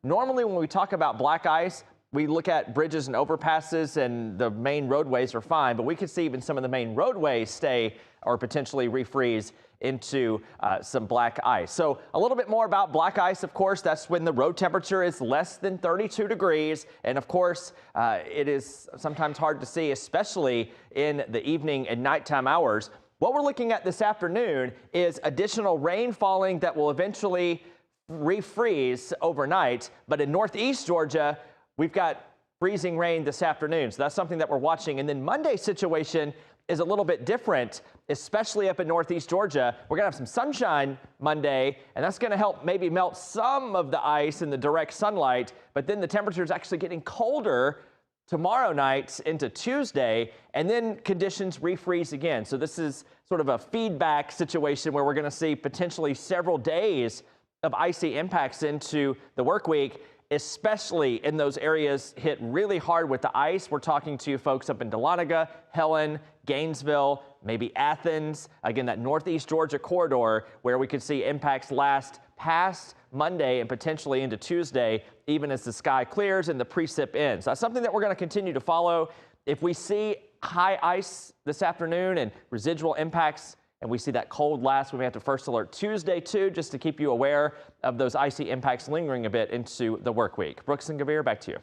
Normally when we talk about black ice, we look at bridges and overpasses and the main roadways are fine, but we could see even some of the main roadways stay or potentially refreeze into some black ice. So a little bit more about black ice, of course, that's when the road temperature is less than 32 degrees. And of course, it is sometimes hard to see, especially in the evening and nighttime hours. What we're looking at this afternoon is additional rain falling that will eventually refreeze overnight. But in northeast Georgia, we've got freezing rain this afternoon. So that's something that we're watching. And then Monday's situation is a little bit different, especially up in northeast Georgia. We're gonna have some sunshine Monday, and that's gonna help maybe melt some of the ice in the direct sunlight, but then the temperature is actually getting colder tomorrow night into Tuesday, and then conditions refreeze again. So this is sort of a feedback situation where we're gonna see potentially several days of icy impacts into the work week, especially in those areas hit really hard with the ice. We're talking to folks up in Dahlonega, Helen, Gainesville, maybe Athens, again, that northeast Georgia corridor where we could see impacts last past Monday and potentially into Tuesday, even as the sky clears and the precip ends. That's something that we're going to continue to follow. If we see high ice this afternoon and residual impacts, and we see that cold last, we may have to first alert Tuesday too, just to keep you aware of those icy impacts lingering a bit into the work week. Brooks and Gavir, back to you.